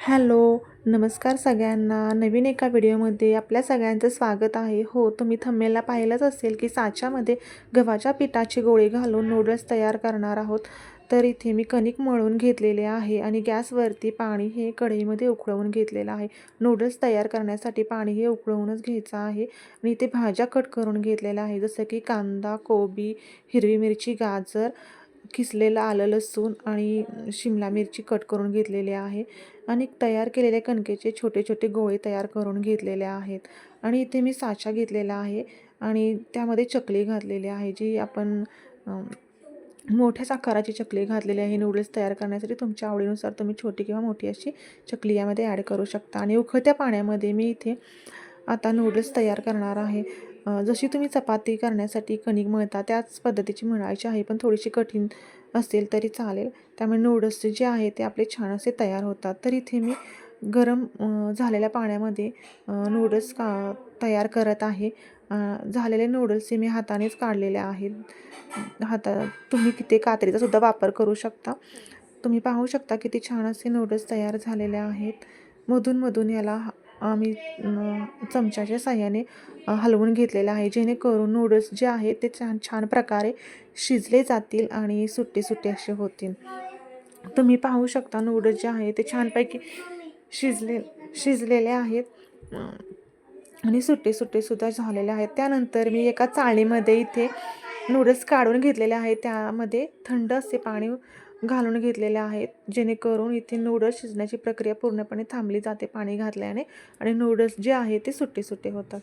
Hello, नमस्कार सगळ्यांना. नवीन एका व्हिडिओमध्ये आपल्या सगळ्यांचं स्वागत आहे. हो, तुम्ही थंबनेलला पाहिलंच असेल की साच्यामध्ये गव्हाच्या पिठाची गोळी घालून नूडल्स तयार करणार आहोत. तर इथे मी कणिक मळून घेतलेले आहे आणि गॅसवरती पाणी हे कढईमध्ये उकळवून घेतलेलं आहे. नूडल्स तयार करण्यासाठी पाणी हे उकळवूनच घ्यायचं आहे आणि इथे भाज्या कट करून घेतलेल्या आहे, जसं की कांदा, कोबी, हिरवी मिरची, गाजर, किसलेलं आलं, लसूण आणि शिमला मिरची कट करून घेतलेली आहे आणि तयार केलेल्या कणकेचे छोटे छोटे गोळे तयार करून घेतलेले आहेत. आणि इथे मी साचा घेतलेला आहे आणि त्यामध्ये चकली घातलेली आहे, जी आपण मोठ्याच आकाराची चकली घातलेली आहे. नूडल्स तयार करण्यासाठी तुमच्या आवडीनुसार तुम्ही छोटी किंवा मोठी अशी चकली यामध्ये ॲड करू शकता. आणि उकळत्या पाण्यामध्ये मी इथे आता नूडल्स तयार करणार आहे. जशी तुम्ही चपाती करण्यासाठी कणिक मळता त्याच पद्धतीची मळायची आहे, पण थोडीशी कठीण असेल तरी चालेल. त्यामुळे नूडल्स जे आहे ते आपले छान असे तयार होतात. तर इथे मी गरम झालेल्या पाण्यामध्ये नूडल्स तयार करत आहे. झालेले नूडल्स हे मी हातानेच काढलेले आहेत. तुम्ही तिथे कात्रीचा सुद्धा वापर करू शकता. तुम्ही पाहू शकता किती छान असे नूडल्स तयार झालेले आहेत. मधून याला आम्ही चमच्याच्या साहाय्याने हलवून घेतलेलं आहे, जेणेकरून नूडल्स जे आहेत ते छान छान प्रकारे शिजले जातील आणि सुट्टे सुट्टे असे होतील. तुम्ही पाहू शकता नूडल्स जे आहे ते छानपैकी शिजलेले आहेत आणि सुट्टे सुट्टे सुद्धा झालेले आहेत. त्यानंतर मी एका चाळणीमध्ये इथे नूडल्स काढून घेतलेले आहेत. त्यामध्ये थंड असे पाणी घालून घेतलेले आहेत, जेणेकरून इथे नूडल्स शिजण्याची प्रक्रिया पूर्णपणे थांबली जाते पाणी घातल्याने आणि नूडल्स जे आहे ते सुट्टे सुट्टे होतात.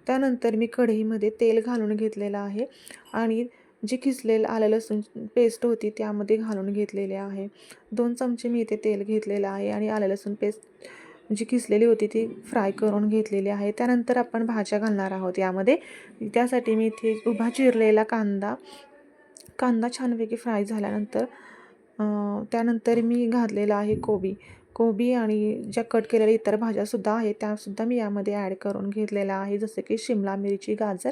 त्यानंतर मी कढईमध्ये तेल घालून घेतलेलं आहे आणि जी किसलेलं आलं लसूण पेस्ट होती त्यामध्ये घालून घेतलेले आहे. 2 चमचे मी इथे तेल घेतलेलं आहे आणि आलं लसूण पेस्ट जी किसलेली होती ती फ्राय करून घेतलेली आहे. त्यानंतर आपण भाज्या घालणार आहोत यामध्ये. त्यासाठी मी इथे उभा चिरलेला कांदा छानपैकी फ्राय झाल्यानंतर त्यानंतर मी घातलेला आहे कोबी आणि ज्या कट केलेल्या इतर भाज्यासुद्धा आहेत त्यासुद्धा मी यामध्ये ॲड करून घेतलेल्या आहे, जसं की शिमला मिरची, गाजर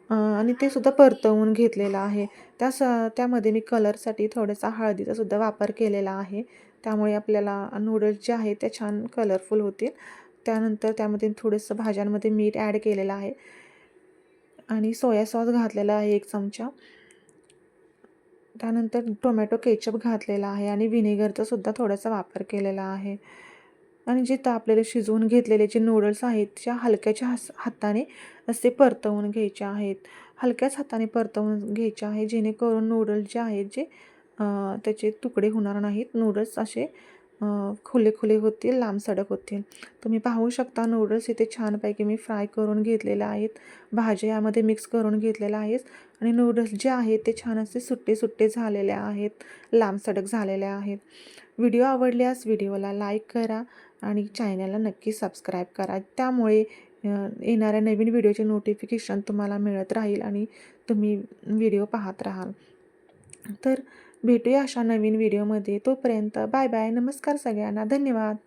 आणि ते सुद्धा परतवून घेतलेलं आहे. त्यामध्ये मी कलरसाठी थोडासा हळदीचा सुद्धा वापर केलेला आहे. त्यामुळे आपल्याला नूडल्स जे आहेत ते छान कलरफुल होतील. त्यानंतर त्यामध्ये थोडंसं भाज्यांमध्ये मीठ ॲड केलेलं आहे आणि सोया सॉस घातलेला आहे 1 चमचा. त्यानंतर टोमॅटो केचप घातलेला आहे आणि व्हिनेगरचा सुद्धा थोडासा वापर केलेला आहे. आणि जे आपल्याला शिजवून घेतलेले जे नूडल्स आहेत त्या हलक्याच्या हाताने असे परतवून घ्यायचे आहेत. हलक्याच हाताने परतवून घ्यायचे आहे, जेणेकरून नूडल्स जे आहेत जे त्याचे तुकडे होणार नाहीत. नूडल्स असे खुले खुले होतील, लांबसडक होतील. तुम्ही पाहू शकता नूडल्स इथे छानपैकी मी फ्राय करून घेतलेले आहेत. भाज्या यामध्ये मिक्स करून घेतलेल्या आहेत आणि नूडल्स जे आहेत ते छान असे सुट्टे सुट्टे झालेले आहेत, लांबसडक झालेले आहेत. व्हिडिओ आवडल्यास व्हिडिओला लाईक करा आणि चॅनलला नक्की सबस्क्राईब करा. त्यामुळे येणाऱ्या नवीन व्हिडिओचे नोटिफिकेशन तुम्हाला मिळत राहील आणि तुम्ही व्हिडिओ पाहत राहाल. तर भेटूया अशा नवीन व्हिडिओमध्ये. तोपर्यंत बाय बाय. नमस्कार सगळ्यांना. धन्यवाद.